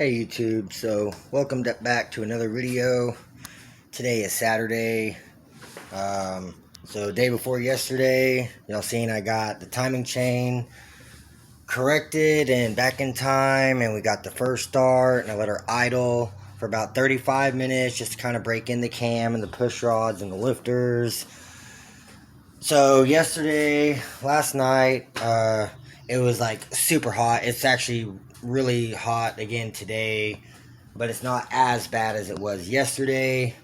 Hey YouTube, so welcome back to another video. Today is Saturday, so day before yesterday, y'all seen I got the timing chain corrected and back in time, and we got the first start, and I let her idle for about 35 minutes just to kind of break in the cam and the push rods and the lifters. So last night, it was like super hot. It's actually really hot again today, but it's not as bad as it was yesterday.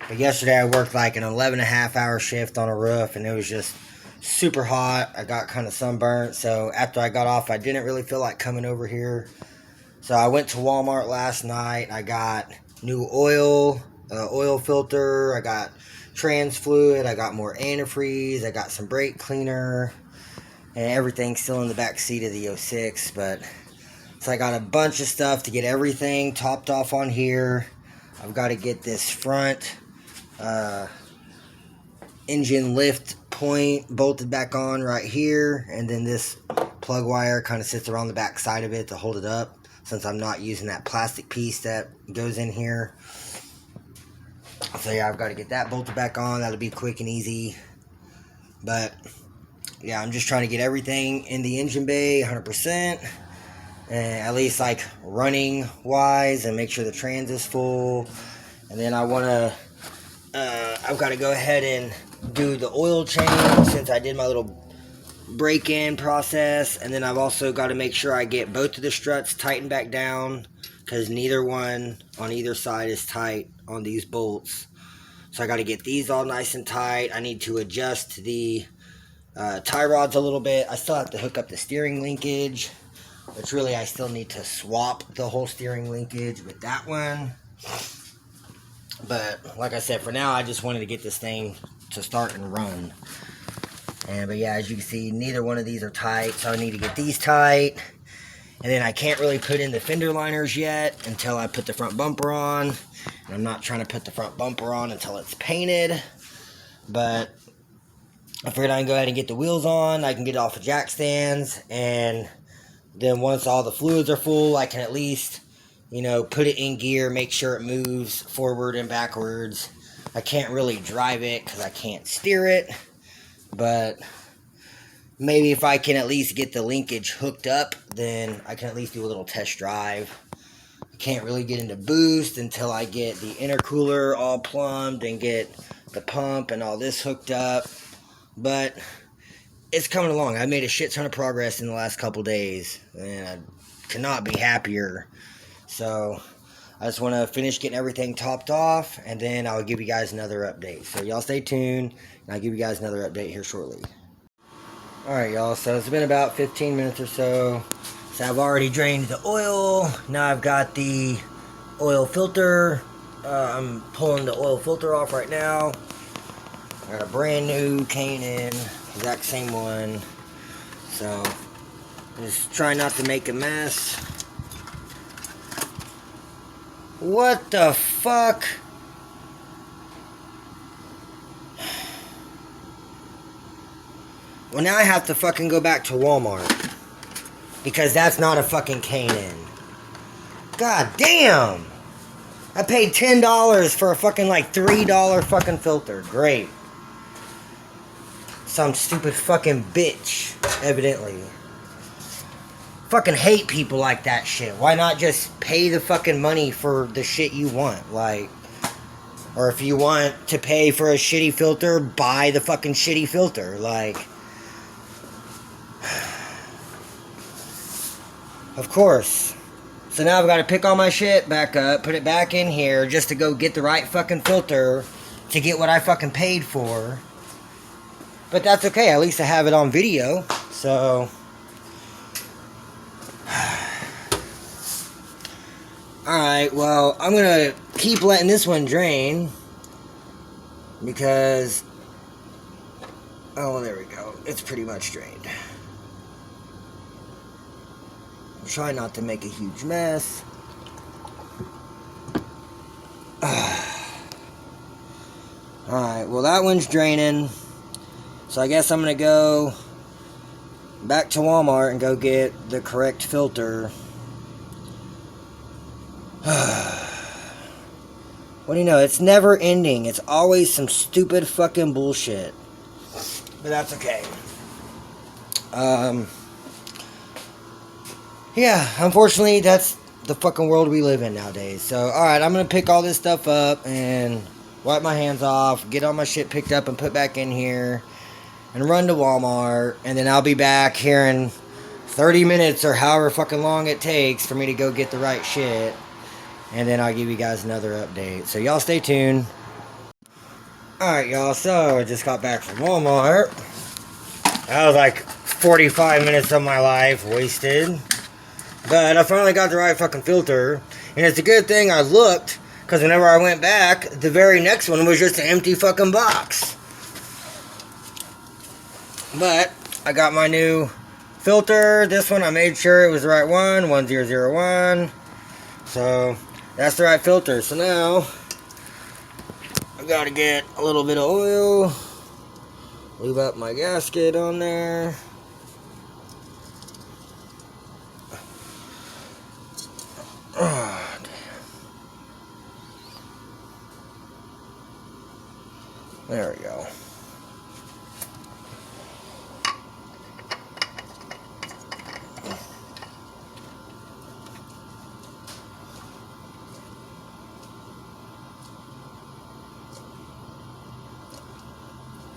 But yesterday I worked like an 11.5-hour shift on a roof, and it was just super hot. I got kind of sunburnt, so after I got off I didn't really feel like coming over here. So I went to Walmart last night. I got new oil filter, I got trans fluid, I got more antifreeze, I got some brake cleaner, and everything's still in the back seat of the 06. But so I got a bunch of stuff to get everything topped off on here. I've got to get this front engine lift point bolted back on right here, and then this plug wire kind of sits around the back side of it to hold it up, since I'm not using that plastic piece that goes in here. So yeah, I've got to get that bolted back on. That'll be quick and easy. But yeah, I'm just trying to get everything in the engine bay 100%, and at least like running wise, and make sure the trans is full. And then I've got to go ahead and do the oil change, since I did my little break-in process. And then I've also got to make sure I get both of the struts tightened back down, because neither one on either side is tight on these bolts. So I got to get these all nice and tight. I need to adjust the tie rods a little bit. I still have to hook up the steering linkage, which really I still need to swap the whole steering linkage with that one. But like I said, for now I just wanted to get this thing to start and run. But yeah, as you can see, neither one of these are tight, so I need to get these tight. And then I can't really put in the fender liners yet until I put the front bumper on. And I'm not trying to put the front bumper on until it's painted. But I figured I can go ahead and get the wheels on. I can get it off of jack stands. And then once all the fluids are full, I can at least, put it in gear, make sure it moves forward and backwards. I can't really drive it because I can't steer it. But maybe if I can at least get the linkage hooked up, then I can at least do a little test drive. I can't really get into boost until I get the intercooler all plumbed and get the pump and all this hooked up. But it's coming along. I made a shit ton of progress in the last couple days, and I cannot be happier. So I just want to finish getting everything topped off, and then I'll give you guys another update. So y'all stay tuned, and I'll give you guys another update here shortly. Alright y'all, so it's been about 15 minutes or so. So I've already drained the oil. Now I've got the oil filter. I'm pulling the oil filter off right now. I got a brand new K&N, exact same one. So just try not to make a mess. What the fuck? Well, now I have to fucking go back to Walmart, because that's not a fucking K&N. God damn! I paid $10 for a fucking like $3 fucking filter. Great. Some stupid fucking bitch, evidently. Fucking hate people like that shit. Why not just pay the fucking money for the shit you want? Like, or if you want to pay for a shitty filter, buy the fucking shitty filter. Like, of course. So now I've got to pick all my shit back up, put it back in here, just to go get the right fucking filter to get what I fucking paid for. But that's okay, at least I have it on video. So alright, well, I'm gonna keep letting this one drain, because, oh, well, there we go. It's pretty much drained. Try not to make a huge mess. Alright, well, that one's draining. So I guess I'm gonna go back to Walmart and go get the correct filter What do you know? It's never ending. It's always some stupid fucking bullshit. But that's okay. Yeah, unfortunately, that's the fucking world we live in nowadays. So, alright, I'm gonna pick all this stuff up and wipe my hands off, get all my shit picked up and put back in here, and run to Walmart, and then I'll be back here in 30 minutes or however fucking long it takes for me to go get the right shit. And then I'll give you guys another update. So y'all stay tuned. Alright y'all, so I just got back from Walmart. That was like 45 minutes of my life wasted. But I finally got the right fucking filter. And it's a good thing I looked, because whenever I went back, the very next one was just an empty fucking box. But I got my new filter. This one I made sure it was the right one, 1001. So that's the right filter. So now I gotta get a little bit of oil, leave up my gasket on there. Oh, damn. There we go.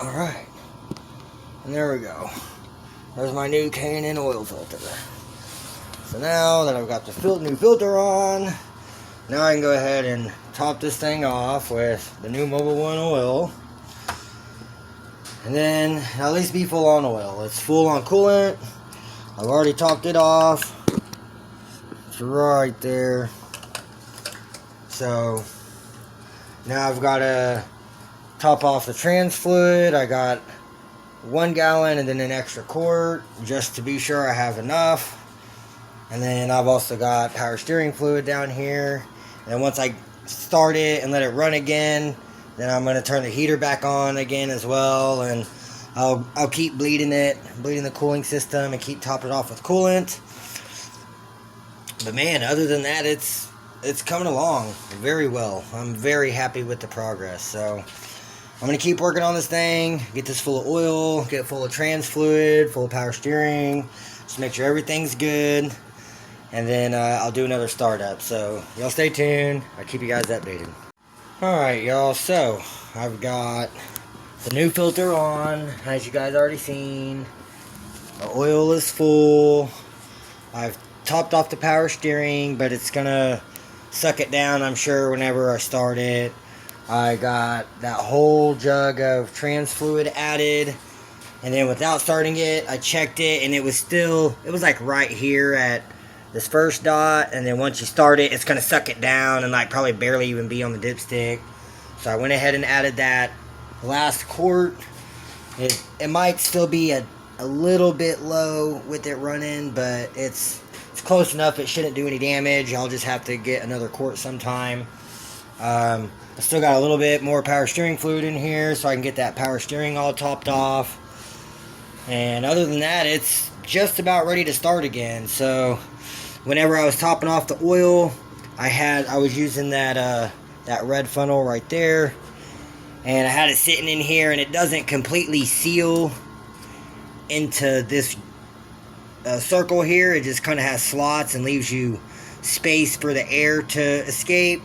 Alright, and there we go. There's my new K&N oil filter. So now that I've got the new filter on, now I can go ahead and top this thing off with the new Mobil 1 oil. And then at least be full on oil. It's full on coolant. I've already topped it off. It's right there. So now I've got to top off the trans fluid. I got 1 gallon and then an extra quart just to be sure I have enough. And then I've also got power steering fluid down here. And once I start it and let it run again, then I'm going to turn the heater back on again as well. And I'll keep bleeding the cooling system and keep topping it off with coolant. But man, other than that, it's coming along very well. I'm very happy with the progress. So I'm going to keep working on this thing, get this full of oil, get it full of trans fluid, full of power steering, just make sure everything's good, and then I'll do another startup. So y'all stay tuned. I'll keep you guys updated. Alright y'all, so I've got the new filter on, as you guys already seen. The oil is full. I've topped off the power steering, but it's going to suck it down, I'm sure, whenever I start it. I got that whole jug of trans fluid added, and then without starting it, I checked it, and it was like right here at this first dot, and then once you start it, it's going to suck it down and like probably barely even be on the dipstick. So I went ahead and added that last quart. It might still be a little bit low with it running, but it's close enough. It shouldn't do any damage. I'll just have to get another quart sometime. I still got a little bit more power steering fluid in here so I can get that power steering all topped off. And other than that, it's just about ready to start again. So whenever I was topping off the oil, I was using that red funnel right there, and I had it sitting in here, and it doesn't completely seal into this circle here. It just kind of has slots and leaves you space for the air to escape.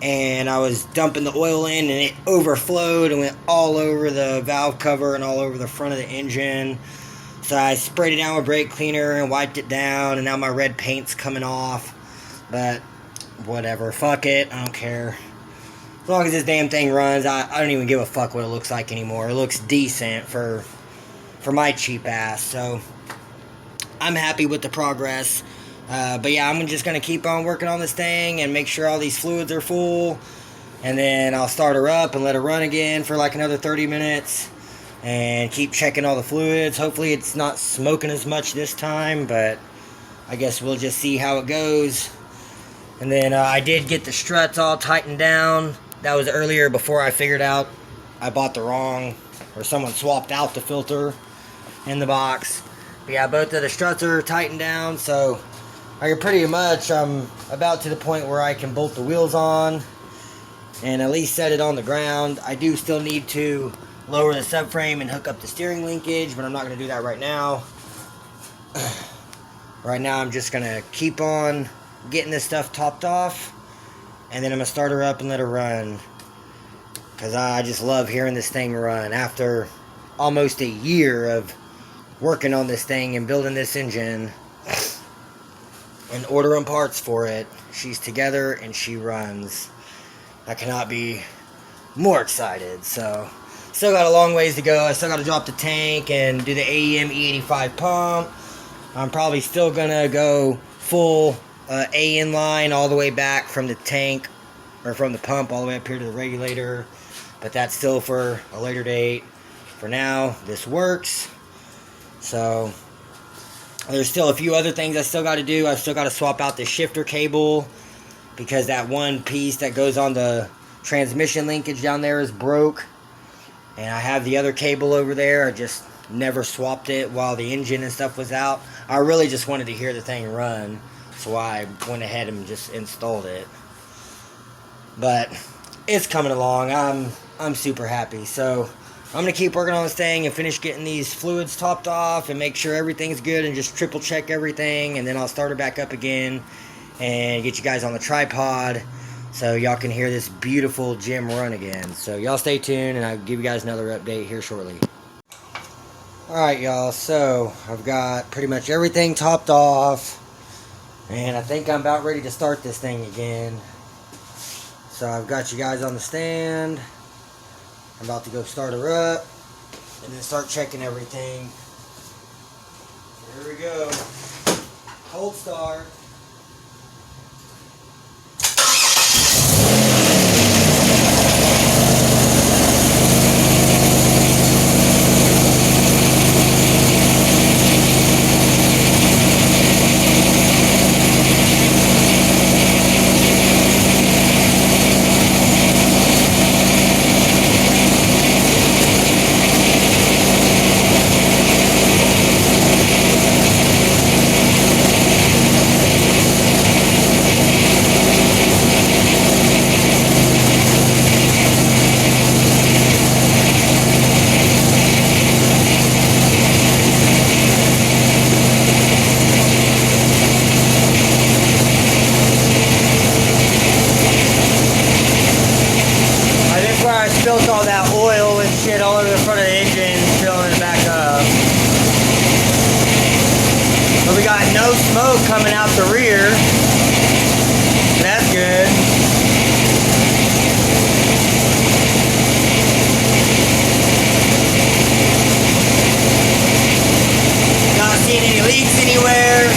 And I was dumping the oil in, and it overflowed and went all over the valve cover and all over the front of the engine. So I sprayed it down with brake cleaner and wiped it down, and now my red paint's coming off. But whatever, fuck it, I don't care. As long as this damn thing runs, I don't even give a fuck what it looks like anymore. It looks decent for my cheap ass. So I'm happy with the progress. But yeah, I'm just going to keep on working on this thing and make sure all these fluids are full. And then I'll start her up and let her run again for like another 30 minutes. And keep checking all the fluids. Hopefully it's not smoking as much this time, but I guess we'll just see how it goes. And then I did get the struts all tightened down. That was earlier before I figured out I bought the wrong, or someone swapped out the filter in the box. But yeah, both of the struts are tightened down, so pretty much, I'm about to the point where I can bolt the wheels on and at least set it on the ground. I do still need to lower the subframe and hook up the steering linkage, but I'm not going to do that right now. Right now I'm just going to keep on getting this stuff topped off, and then I'm going to start her up and let her run, because I just love hearing this thing run. After almost a year of working on this thing and building this engine and ordering parts for it, she's together and she runs. I cannot be more excited. So still got a long ways to go. I still got to drop the tank and do the AEM E85 pump. I'm probably still gonna go full AN line all the way back from the tank, or from the pump all the way up here to the regulator, but that's still for a later date. For now, this works. So there's still a few other things I still got to do. I've still got to swap out the shifter cable, because that one piece that goes on the transmission linkage down there is broke, and I have the other cable over there. I just never swapped it while the engine and stuff was out. I really just wanted to hear the thing run, so I went ahead and just installed it. But it's coming along. I'm super happy. So I'm going to keep working on this thing and finish getting these fluids topped off and make sure everything's good and just triple check everything, and then I'll start her back up again and get you guys on the tripod so y'all can hear this beautiful gem run again. So y'all stay tuned, and I'll give you guys another update here shortly. Alright y'all, so I've got pretty much everything topped off, and I think I'm about ready to start this thing again. So I've got you guys on the stand. I'm about to go start her up and then start checking everything. Here we go. Cold start. I spilled all that oil and shit all over the front of the engine, filling it back up. But we got no smoke coming out the rear. That's good. Not seeing any leaks anywhere.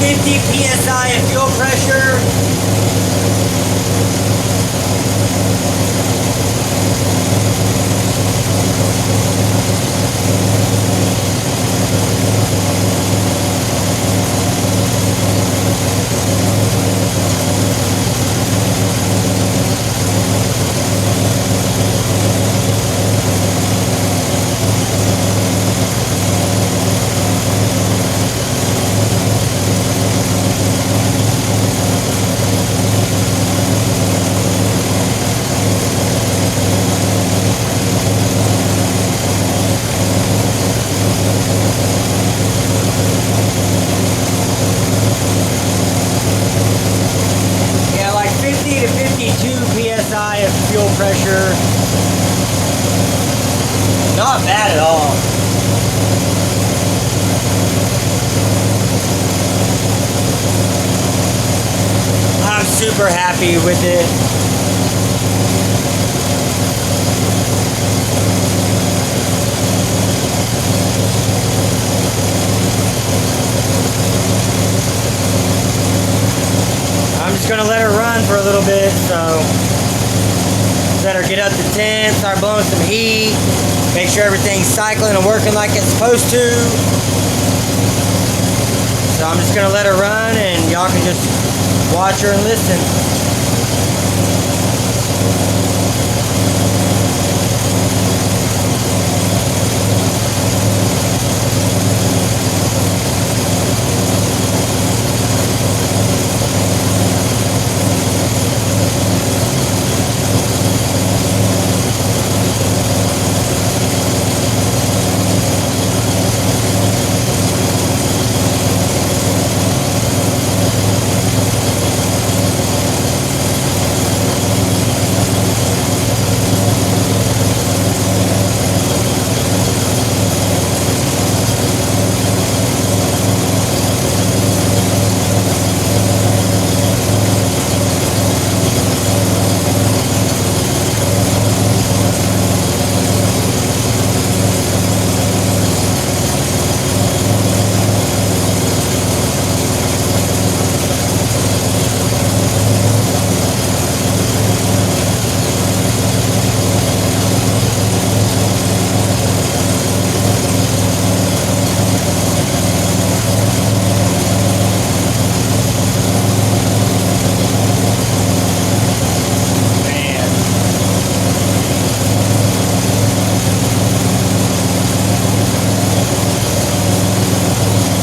50 psi of fuel pressure. PSI of fuel pressure. Not bad at all. I'm super happy with it. I'm just gonna let her run for a little bit, so let her get up to 10, start blowing some heat, make sure everything's cycling and working like it's supposed to. So I'm just gonna let her run and y'all can just watch her and listen.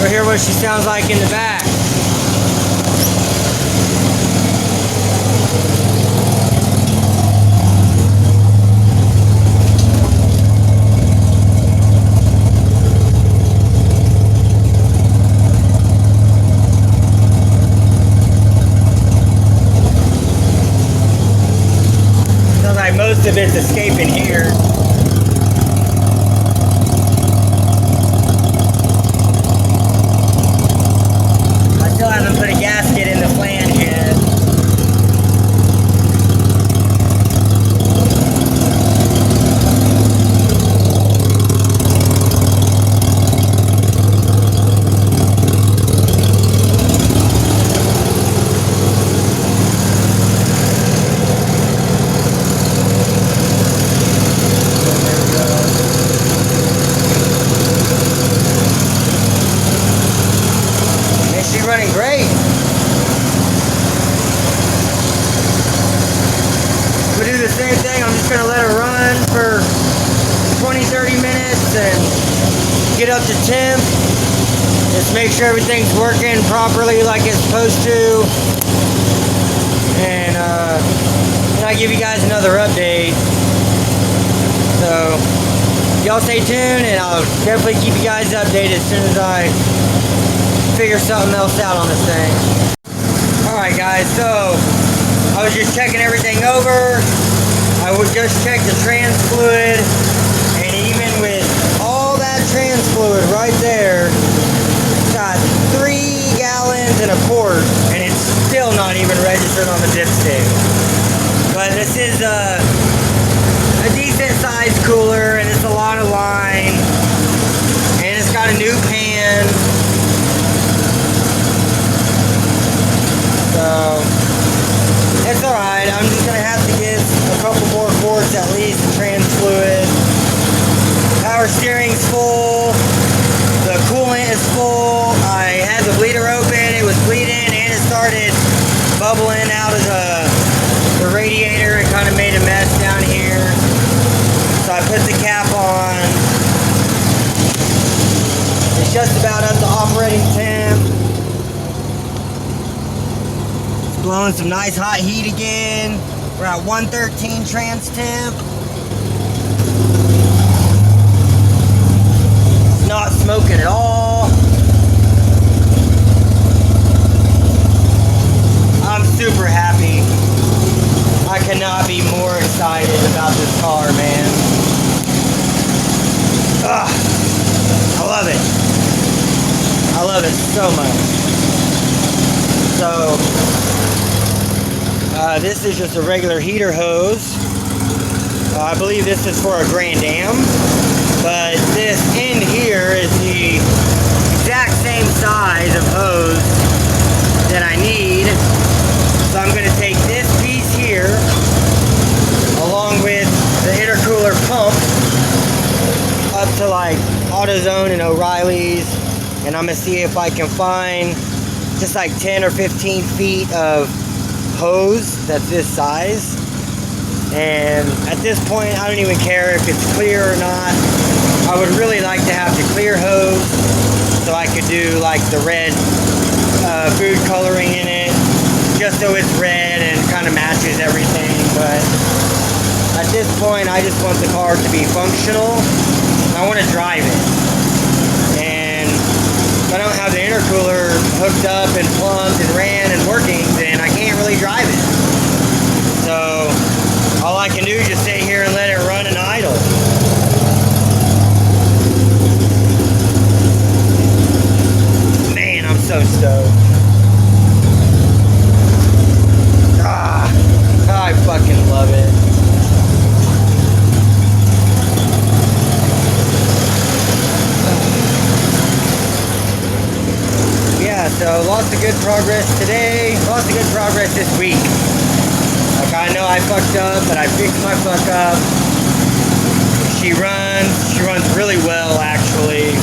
Hear what she sounds like in the back. Sounds like most of it's escaping here. Still haven't put a gasket in the flange yet. She's running great. We'll do the same thing. I'm just going to let her run for 20-30 minutes and get up to temp. Just make sure everything's working properly like it's supposed to. And then I'll give you guys another update. So y'all stay tuned and I'll definitely keep you guys updated as soon as I figure something else out on this thing. Alright guys, so I was just checking everything over. I would just check the trans fluid, and even with all that trans fluid right there, it's got 3 gallons and a quart, and it's still not even registered on the dipstick. But this is a decent sized cooler, and it's a lot of line, and it's got a new pan. it's alright. I'm just gonna have to get a couple more quarts at least, trans fluid. Power steering's full. The coolant is full. I had the bleeder open. It was bleeding and it started bubbling out of the radiator. It kind of made a mess down here. So I put the cap on. It's just about up to operating temp. It's blowing some nice hot heat again. We're at 113 trans temp. It's not smoking at all. I'm super happy. I cannot be more excited about this car, man. Ugh, I love it. I love it so much. So, this is just a regular heater hose. I believe this is for a Grand Am, but this end here is the exact same size of hose that I need. So I'm going to take this piece here, along with the intercooler pump, up to like AutoZone and O'Reilly's, and I'm going to see if I can find just like 10 or 15 feet of hose that's this size. And at this point, I don't even care if it's clear or not. I would really like to have the clear hose so I could do like the red food coloring in it, just so it's red and kind of matches everything. But at this point, I just want the car to be functional. I want to drive it. And if I don't have the intercooler hooked up and plumbed and ran and working, then I can't really drive it. So all I can do is just sit here and let it run and idle. Man, I'm so stoked. I fucking love it. Yeah, so lots of good progress today. Lots of good progress this week. Like, I know I fucked up, but I fixed my fuck up. She runs really well, actually.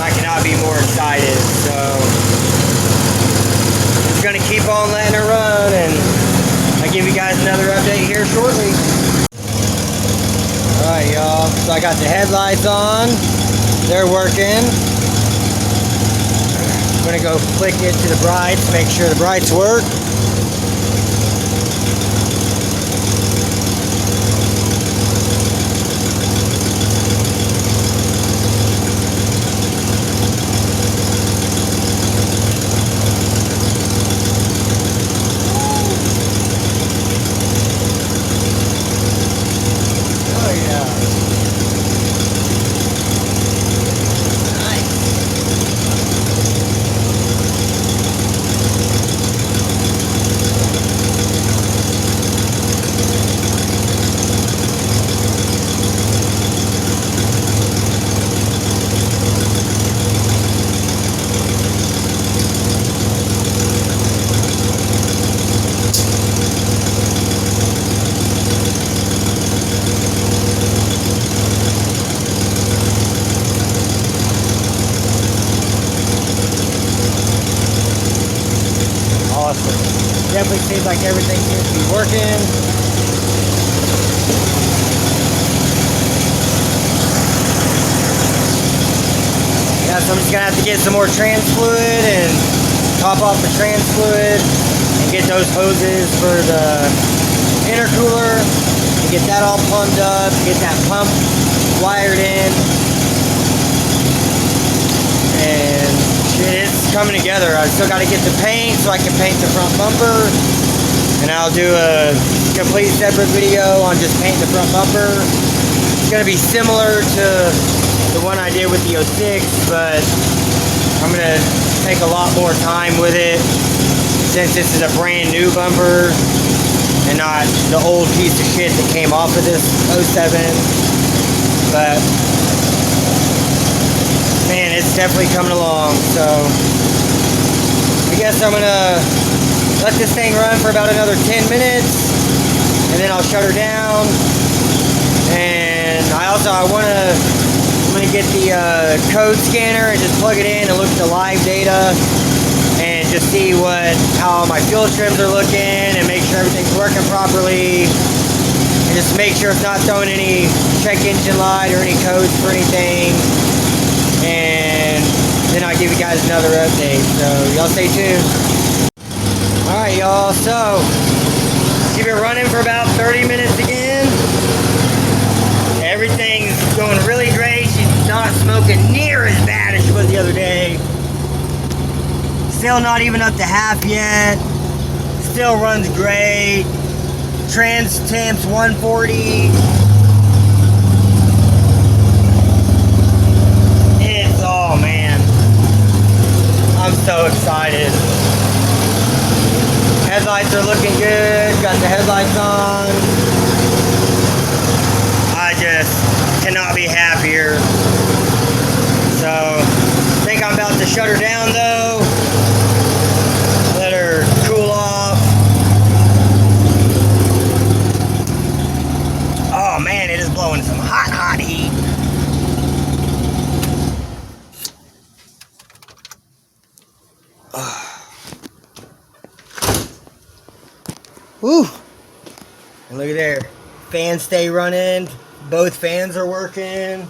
I cannot be more excited, so gonna keep on letting her run, and I'll give you guys another update here shortly. Alright, y'all, so I got the headlights on. They're working. I'm gonna go flick it to the brights, make sure the brights work. Definitely seems like everything seems to be working. Yeah, so I'm just gonna have to get some more trans fluid and top off the trans fluid and get those hoses for the intercooler and get that all plumbed up, get that pump wired in, and it's coming together. I still got to get the paint so I can paint the front bumper, and I'll do a complete separate video on just painting the front bumper. It's going to be similar to the one I did with the 06, but I'm going to take a lot more time with it since this is a brand new bumper and not the old piece of shit that came off of this 07. But man, it's definitely coming along, so I guess I'm gonna let this thing run for about another 10 minutes, and then I'll shut her down. And I'm gonna get the code scanner and just plug it in and look at the live data and just see how my fuel trims are looking and make sure everything's working properly, and just make sure it's not throwing any check engine light or any codes for anything. And then I'll give you guys another update, so y'all stay tuned. Alright y'all, so keep it running for about 30 minutes again. Everything's going really great. She's not smoking near as bad as she was the other day. Still not even up to half yet. Still runs great. Trans temps 140. Oh man, I'm so excited. Headlights are looking good. Got the headlights on. I just cannot be happier. So, I think I'm about to shut her down though. Let her cool off. Oh man, it is blowing some hot heat. Woo! And look at there. Fans stay running. Both fans are working.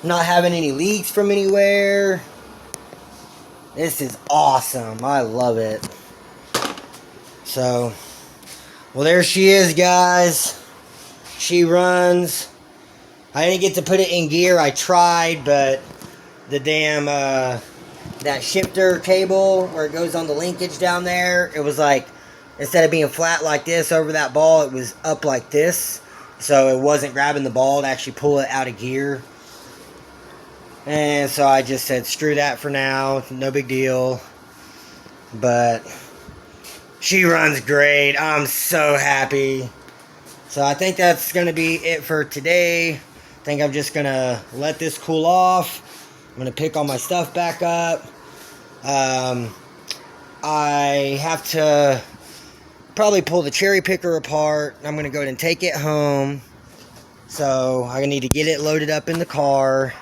Not having any leaks from anywhere. This is awesome. I love it. So, well, there she is, guys. She runs. I didn't get to put it in gear. I tried, but the damn that shifter cable where it goes on the linkage down there, it was like, instead of being flat like this over that ball, it was up like this, so it wasn't grabbing the ball to actually pull it out of gear. And so I just said screw that for now, no big deal. But she runs great. I'm so happy. So I think that's gonna be it for today. I think I'm just gonna let this cool off. I'm going to pick all my stuff back up. I have to probably pull the cherry picker apart. I'm going to go ahead and take it home. So I need to get it loaded up in the car.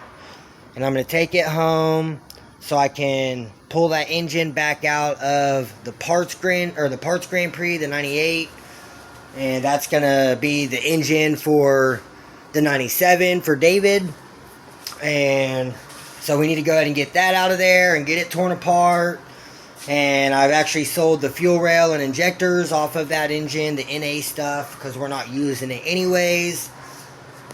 And I'm going to take it home so I can pull that engine back out of the parts Grand Prix, the 98. And that's going to be the engine for the 97 for David. And so we need to go ahead and get that out of there and get it torn apart. And I've actually sold the fuel rail and injectors off of that engine, the NA stuff, because we're not using it anyways.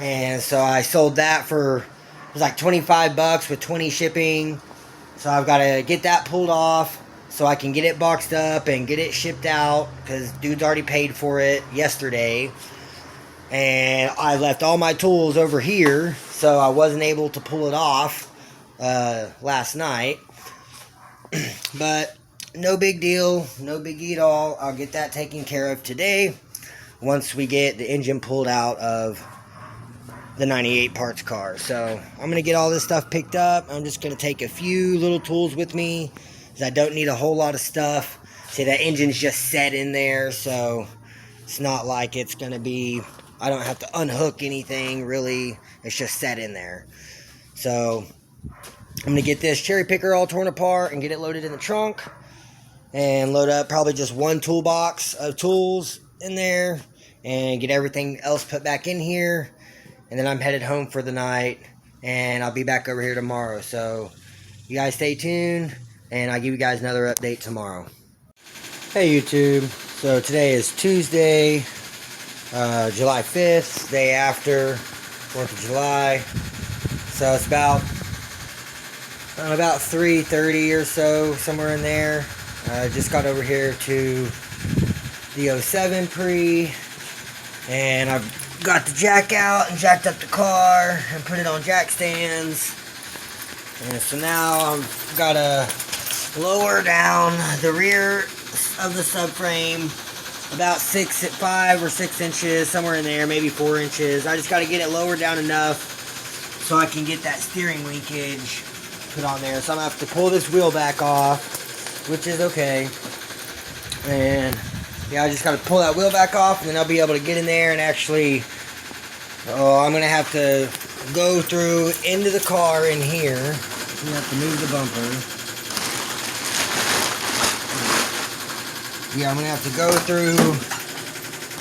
And so I sold that for, it was like 25 bucks with 20 shipping. So I've got to get that pulled off so I can get it boxed up and get it shipped out, because dude's already paid for it yesterday. And I left all my tools over here, so I wasn't able to pull it off last night. But no big deal, no biggie at all. I'll get that taken care of today once we get the engine pulled out of the 98 parts car. So I'm going to get all this stuff picked up. I'm just going to take a few little tools with me, because I don't need a whole lot of stuff. See, that engine's just set in there, so it's not like it's going to be, I don't have to unhook anything really. It's just set in there. So I'm going to get this cherry picker all torn apart and get it loaded in the trunk, and load up probably just one toolbox of tools in there, and get everything else put back in here. And then I'm headed home for the night, and I'll be back over here tomorrow. So you guys stay tuned, and I'll give you guys another update tomorrow. Hey YouTube, so today is Tuesday, July 5th, day after 4th of July. So it's about 3:30 or so, somewhere in there. I just got over here to the 07 Prix, and I've got the jack out and jacked up the car and put it on jack stands. And so now I've got to lower down the rear of the subframe about 5 or 6 inches, somewhere in there, maybe 4 inches. I just got to get it lowered down enough so I can get that steering linkage put on there. So I'm going to have to pull this wheel back off which is okay. And yeah, I just got to pull that wheel back off, and then I'll be able to get in there and actually, I'm going to have to go through into the car in here. You have to move the bumper. Yeah, I'm going to have to go through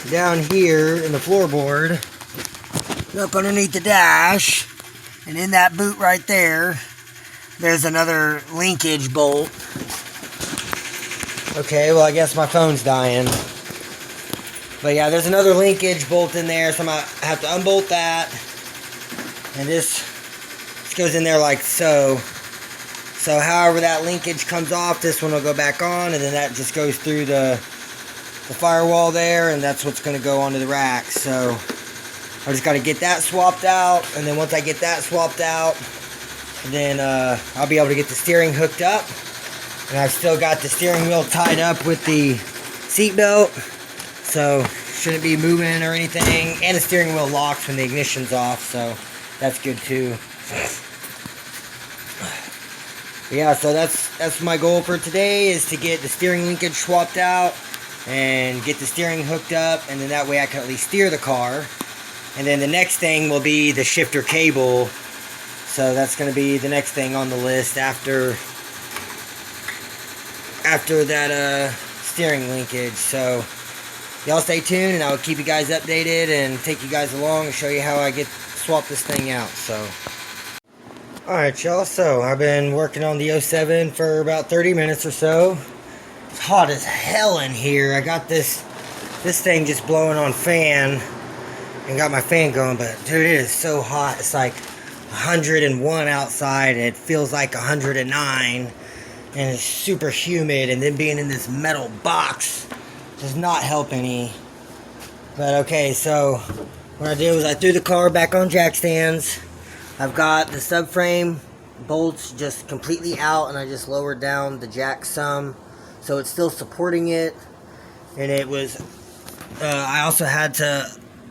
down here in the floorboard, up underneath the dash, and in that boot right there, there's another linkage bolt. Okay, well, I guess my phone's dying. But yeah, there's another linkage bolt in there, so I'm going to have to unbolt that. And this goes in there like so. So however that linkage comes off, this one will go back on, and then that just goes through the firewall there, and that's what's going to go onto the rack. So I just got to get that swapped out, and then once I get that swapped out, then I'll be able to get the steering hooked up. And I've still got the steering wheel tied up with the seat belt, so shouldn't be moving or anything. And the steering wheel locks when the ignition's off, so that's good too. Yeah, so that's my goal for today, is to get the steering linkage swapped out and get the steering hooked up, and then that way I can at least steer the car. And then the next thing will be the shifter cable. So that's going to be the next thing on the list after that steering linkage. So y'all stay tuned, and I'll keep you guys updated and take you guys along and show you how I swap this thing out. So alright y'all, so I've been working on the 07 for about 30 minutes or so. It's hot as hell in here. I got this thing just blowing on fan and got my fan going, but dude, it is so hot. It's like 101 outside. It feels like 109, and it's super humid, and then being in this metal box does not help any. But okay, so what I did was I threw the car back on jack stands. I've got the subframe bolts just completely out, and I just lowered down the jack some, so it's still supporting it. And it was, I also had to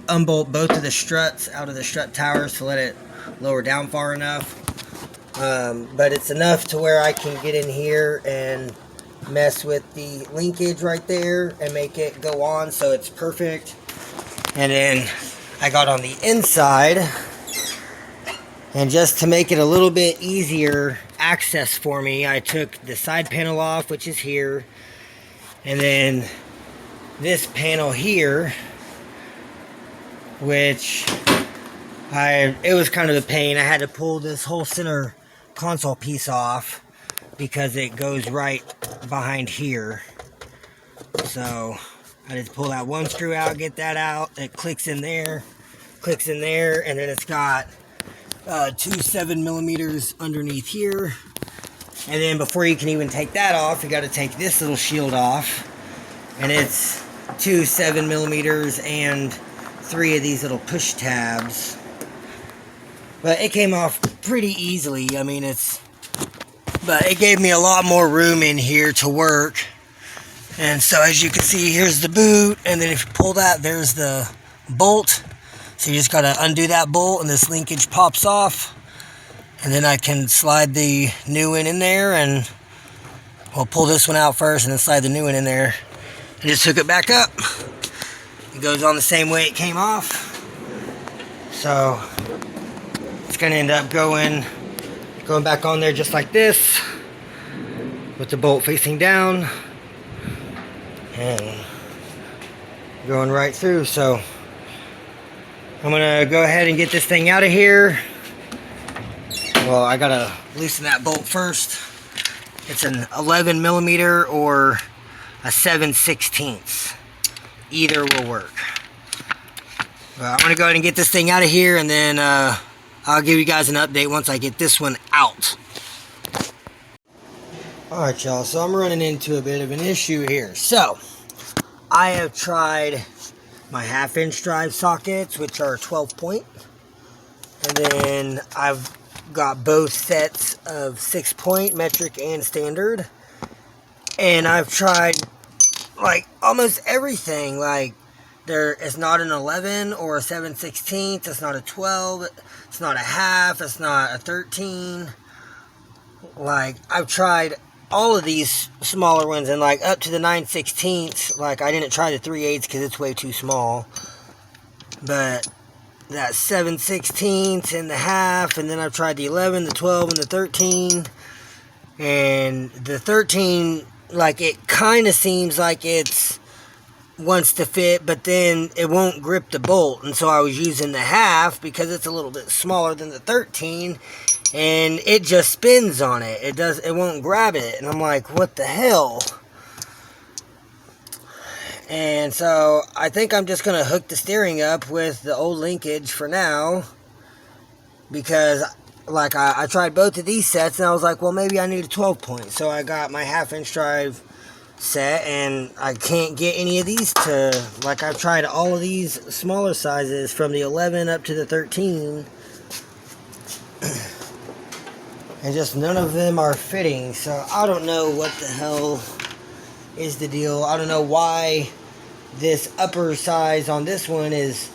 unbolt both of the struts out of the strut towers to let it lower down far enough. But it's enough to where I can get in here and mess with the linkage right there and make it go on, so it's perfect. And then I got on the inside, and just to make it a little bit easier access for me, I took the side panel off, which is here, and then this panel here, which it was kind of a pain. I had to pull this whole center console piece off because it goes right behind here. So I just pull that one screw out, get that out. It clicks in there, and then it's got 2 7mm underneath here. And then before you can even take that off, you got to take this little shield off, and it's 2 7mm and 3 of these little push tabs. But it came off pretty easily. I mean, but it gave me a lot more room in here to work. And so as you can see, here's the boot, and then if you pull that, there's the bolt. So you just gotta undo that bolt, and this linkage pops off, and then I can slide the new one in there, and we'll pull this one out first and then slide the new one in there and just hook it back up. It goes on the same way it came off. So it's gonna end up going back on there just like this, with the bolt facing down and going right through. So I'm gonna go ahead and get this thing out of here. Well, I gotta loosen that bolt first. It's an 11mm or a 7/16. Either will work. I'm gonna go ahead and get this thing out of here, and then I'll give you guys an update once I get this one out. Alright y'all, so I'm running into a bit of an issue here. So I have tried my 1/2" drive sockets, which are 12 point, and then I've got both sets of 6 point, metric and standard, and I've tried like almost everything. Like, there is not an 11 or a 7/16, it's not a 12, it's not a half, it's not a 13. Like, I've tried all of these smaller ones, and like up to the 9/16, like I didn't try the 3/8 because it's way too small, but that 7/16 and the half, and then I've tried the 11, the 12, and the 13, and the 13, like it kind of seems like it's wants to fit, but then it won't grip the bolt, and so I was using the half because it's a little bit smaller than the 13, and it just spins on it. It won't grab it, and I'm like, what the hell? And so I think I'm just gonna hook the steering up with the old linkage for now, because like I tried both of these sets, and I was like, well, maybe I need a 12 point. So I got my 1/2-inch drive set, and I can't get any of these to, like, I've tried all of these smaller sizes from the 11 up to the 13, and just none of them are fitting. So I don't know what the hell is the deal. I don't know why this upper size on this one is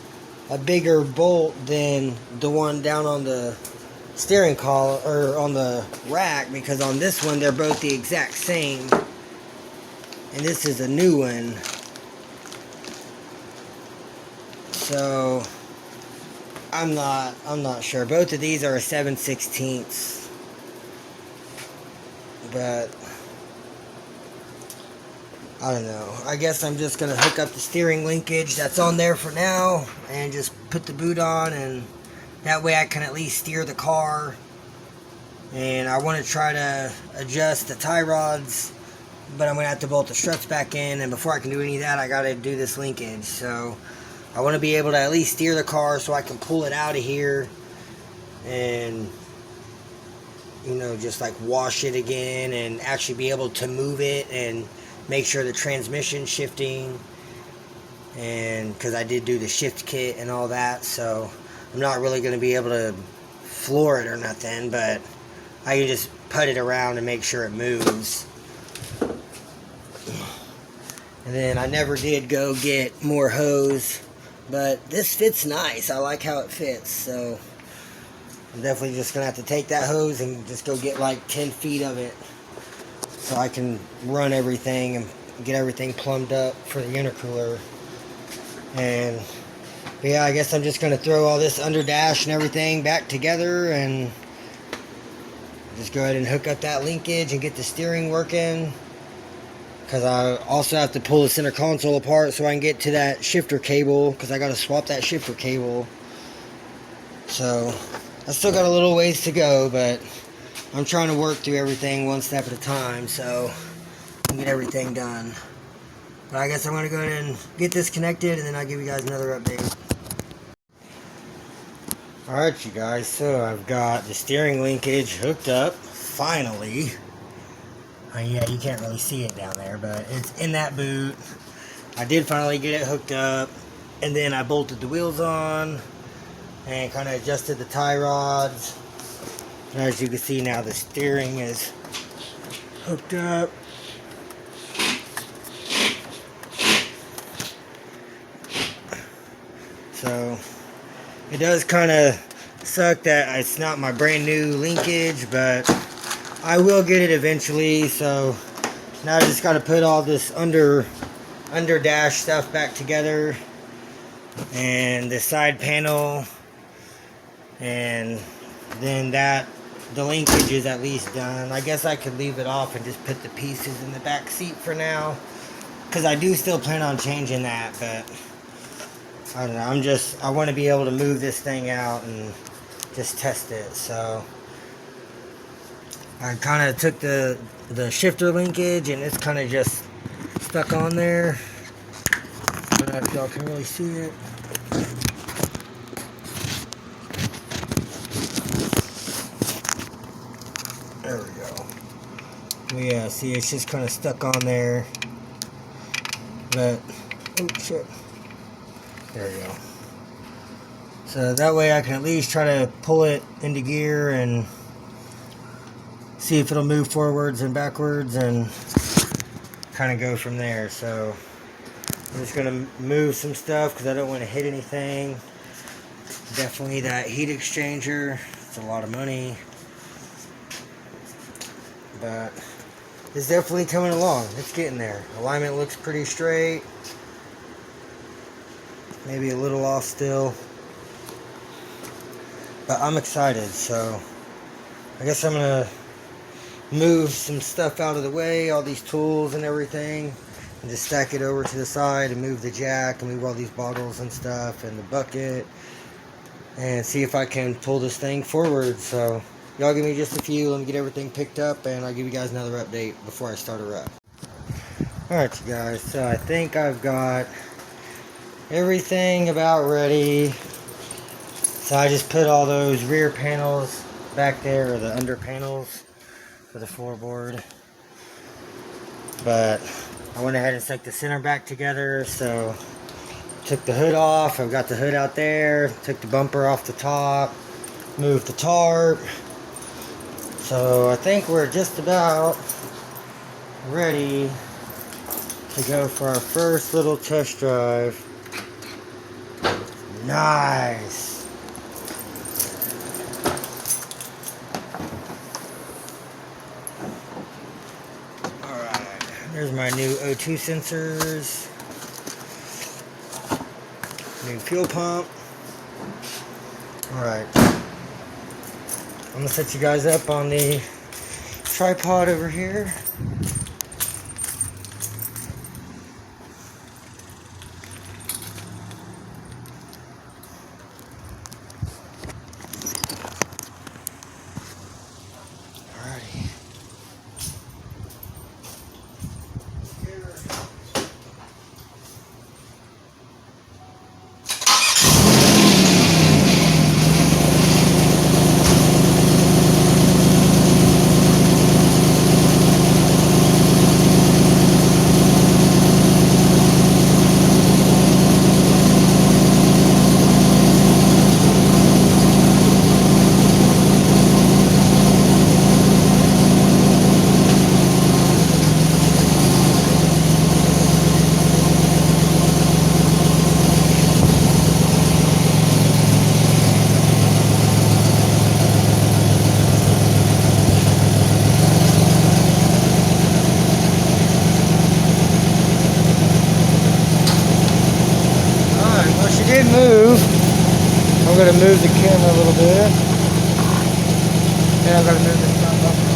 a bigger bolt than the one down on the steering column or on the rack, because on this one they're both the exact same, and this is a new one. So I'm not sure. Both of these are a 7/16, but I don't know. I guess I'm just gonna hook up the steering linkage that's on there for now and just put the boot on, and that way I can at least steer the car. And I want to try to adjust the tie rods, but I'm going to have to bolt the struts back in, and before I can do any of that, I got to do this linkage. So I want to be able to at least steer the car so I can pull it out of here and, you know, just like wash it again and actually be able to move it and make sure the transmission's shifting. And because I did do the shift kit and all that, so I'm not really going to be able to floor it or nothing, but I can just put it around and make sure it moves. And then I never did go get more hose, but this fits nice. I like how it fits, so I'm definitely just gonna have to take that hose and just go get like 10 feet of it so I can run everything and get everything plumbed up for the intercooler. And yeah, I guess I'm just gonna throw all this under dash and everything back together and just go ahead and hook up that linkage and get the steering working, because I also have to pull the center console apart so I can get to that shifter cable, because I got to swap that shifter cable. So I still got a little ways to go, but I'm trying to work through everything one step at a time so I can get everything done. But I guess I'm going to go ahead and get this connected, and then I'll give you guys another update. Alright, you guys, so I've got the steering linkage hooked up, finally. Yeah, you can't really see it down there, but it's in that boot. I did finally get it hooked up, and then I bolted the wheels on and kind of adjusted the tie rods. And as you can see now, the steering is hooked up. So it does kind of suck that it's not my brand new linkage, but I will get it eventually. So now I just got to put all this under dash stuff back together, and the side panel, and then the linkage is at least done. I guess I could leave it off and just put the pieces in the back seat for now, because I do still plan on changing that, but I don't know, I want to be able to move this thing out and just test it. So I kind of took the shifter linkage, and it's kind of just stuck on there. I don't know if y'all can really see it. There we go. But yeah, see, it's just kind of stuck on there. But, oh shit. There we go. So that way I can at least try to pull it into gear and see if it'll move forwards and backwards and kind of go from there. So I'm just going to move some stuff because I don't want to hit anything. Definitely that heat exchanger. It's a lot of money. But is definitely coming along. It's getting there. Alignment looks pretty straight. Maybe a little off still. But I'm excited, so I guess I'm gonna move some stuff out of the way, all these tools and everything, and just stack it over to the side and move the jack and move all these bottles and stuff and the bucket and see if I can pull this thing forward. So y'all give me just a few, let me get everything picked up, and I'll give you guys another update before I start a rep. Alright you guys, so I think I've got everything about ready. So I just put all those rear panels back there, or the under panels for the floorboard. But I went ahead and stuck the center back together, so took the hood off. I've got the hood out there, took the bumper off the top, moved the tarp. So I think we're just about ready to go for our first little test drive. Nice. There's my new O2 sensors, new fuel pump. Alright, I'm going to set you guys up on the tripod over here. Move. I'm going to move the camera a little bit. And I'm going to move this front bumper.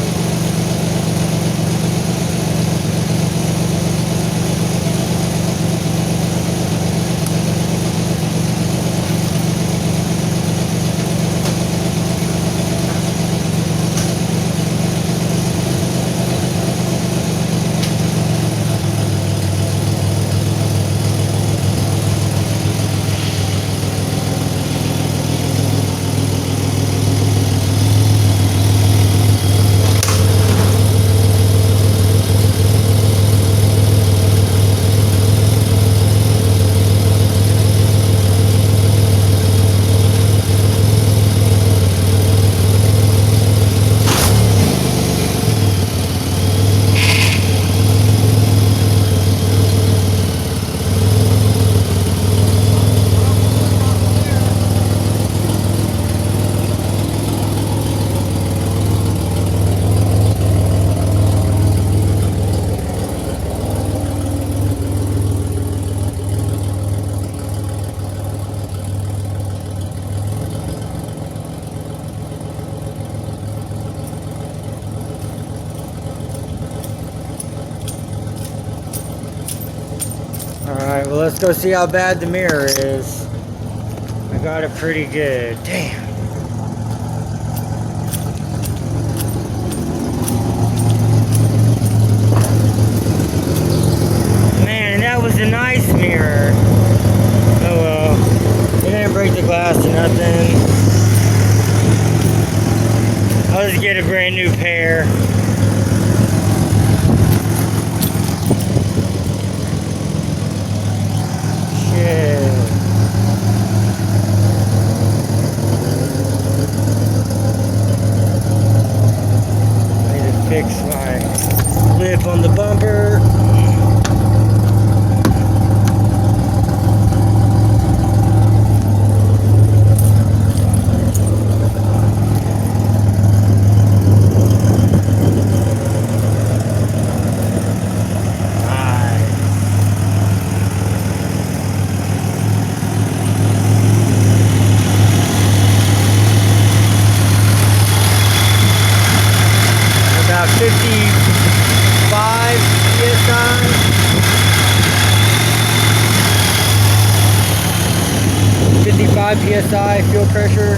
Alright, well let's go see how bad the mirror is. I got it pretty good. Damn. Man, that was a nice mirror. Oh well. It didn't break the glass or nothing. I'll just get a brand new pair. Fix my lip on the bumper. PSI, fuel pressure.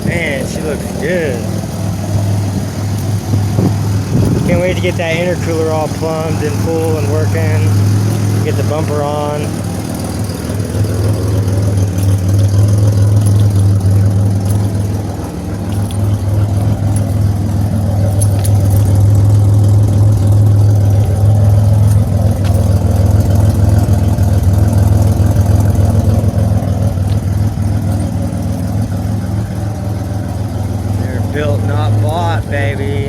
Man, she looks good. Can't wait to get that intercooler all plumbed and full and working. Get the bumper on. Built, not bought, baby.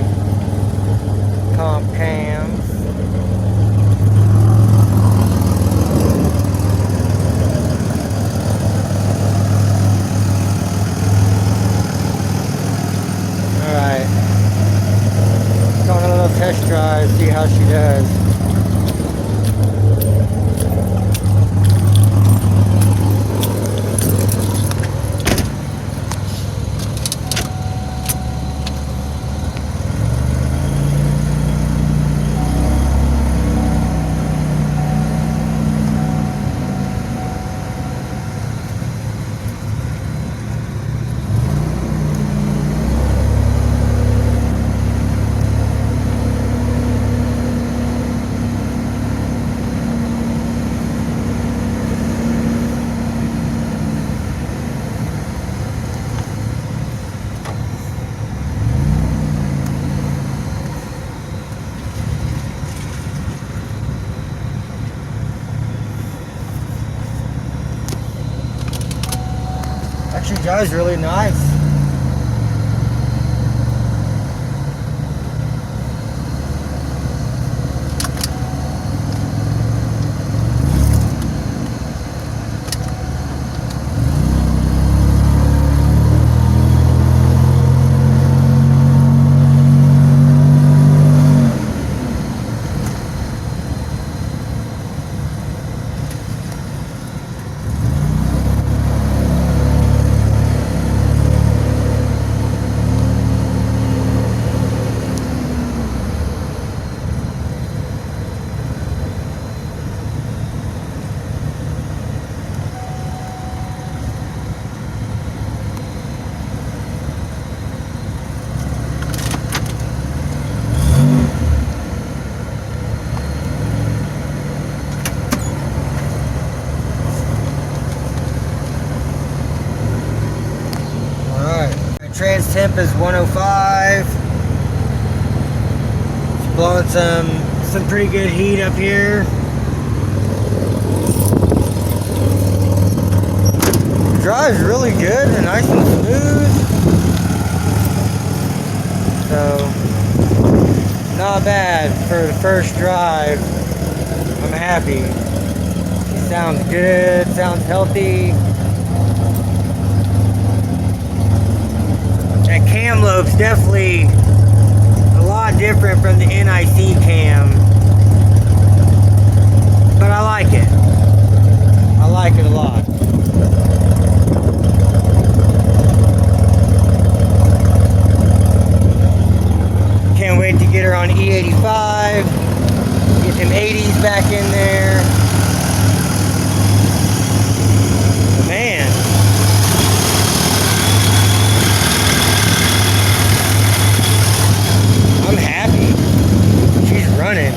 Comp cams. Alright. Going on a little test drive, see how she does. Actually drives really nice. Trans temp is 105. It's blowing some pretty good heat up here. Drives really good and nice and smooth. So not bad for the first drive. I'm happy. It sounds good, sounds healthy. That cam lobe's definitely a lot different from the NIC cam, but I like it. I like it a lot. Can't wait to get her on E85, get them 80s back in there. Man. I'm happy. She's running.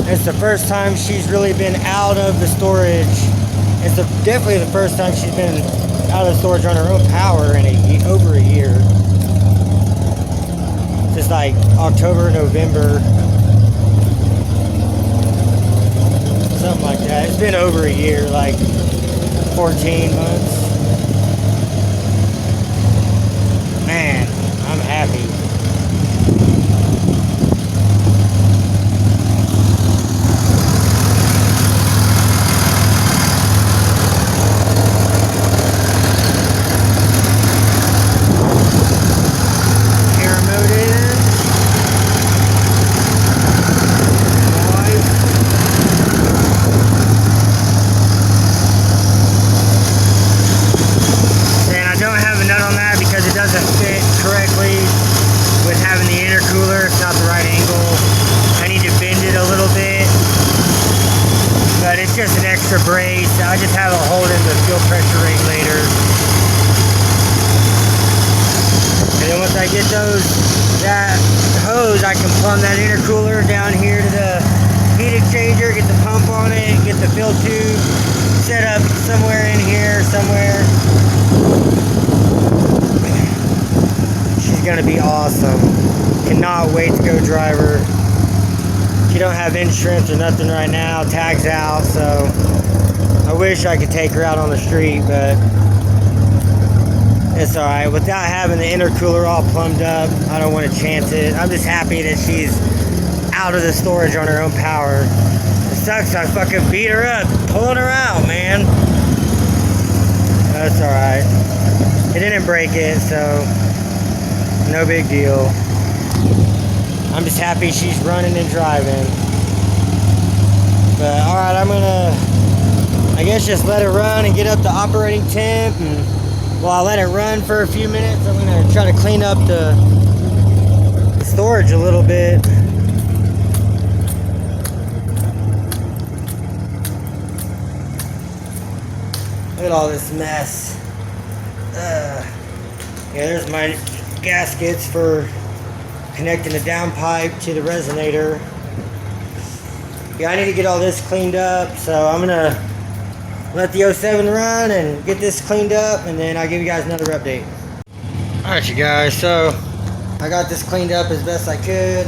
It's the first time she's really been out of the storage. It's definitely the first time she's been out of the storage on her own power in over a year. Just like October, November, something like that. It's been over a year, like 14 months. Man, I'm happy. It doesn't fit correctly extra brace. I just have it holding the fuel pressure regulator. And then once I get that hose, I can plumb that intercooler down here to the heat exchanger, get the pump on it, get the fill tube set up somewhere in here, somewhere. She's gonna be awesome. Cannot wait to go drive her. She don't have insurance or nothing right now, tags out, so I wish I could take her out on the street, but it's alright. Without having the intercooler all plumbed up, I don't want to chance it. I'm just happy that she's out of the storage on her own power. It sucks, I fucking beat her up, pulling her out, man. That's alright. It didn't break it, so no big deal. I'm just happy she's running and driving. But alright, I'm gonna, I guess, just let it run and get up to operating temp. And while I let it run for a few minutes, I'm gonna try to clean up the storage a little bit. Look at all this mess. Yeah, there's my gaskets for connecting the downpipe to the resonator. Yeah, I need to get all this cleaned up, so I'm gonna let the 07 run and get this cleaned up, and then I'll give you guys another update. Alright, you guys, so I got this cleaned up as best I could.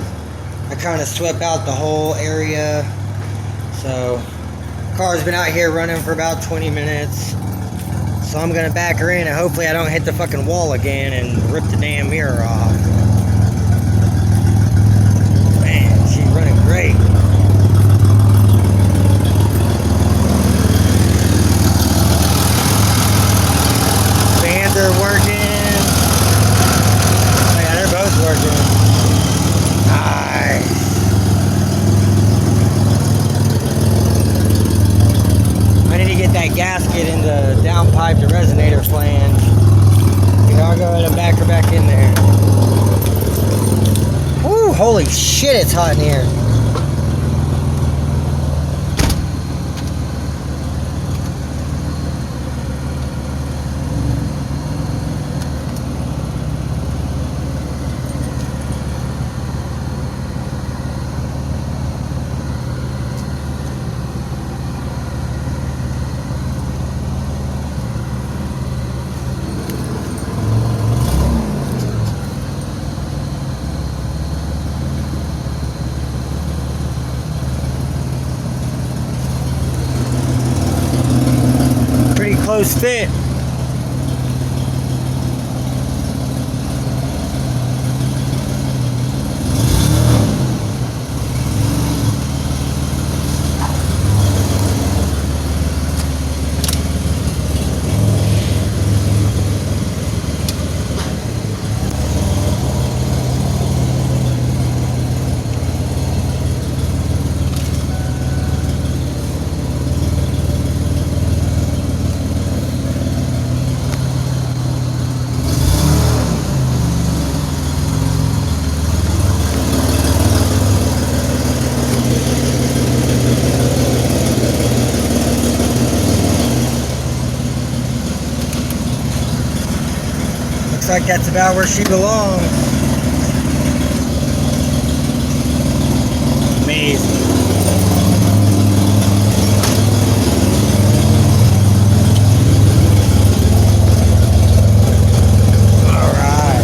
I kind of swept out the whole area. So car's been out here running for about 20 minutes. So I'm gonna back her in and hopefully I don't hit the fucking wall again and rip the damn mirror off. Man, she's running great. Fans are working. Oh yeah, they're both working. Nice. I need to get that gasket in the downpipe to resonator flange. Here, I'll go ahead and back her back in there. Woo, holy shit, it's hot in here. Close fit. Looks like that's about where she belongs. Amazing. Alright.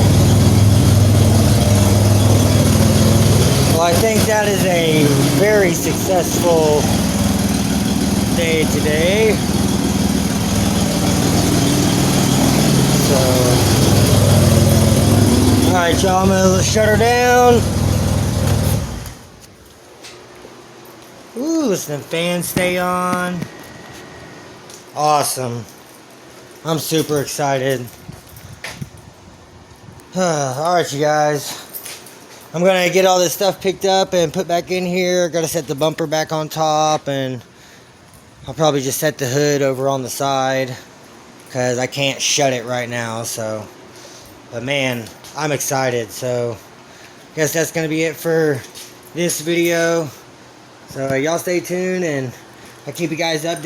Well, I think that is a very successful day today. Alright, y'all, I'm gonna shut her down. Ooh, listen, the fans stay on. Awesome. I'm super excited. Alright, you guys. I'm gonna get all this stuff picked up and put back in here. Gotta set the bumper back on top, and I'll probably just set the hood over on the side because I can't shut it right now, so. But man, I'm excited. So I guess that's gonna be it for this video. So y'all stay tuned and I'll keep you guys updated.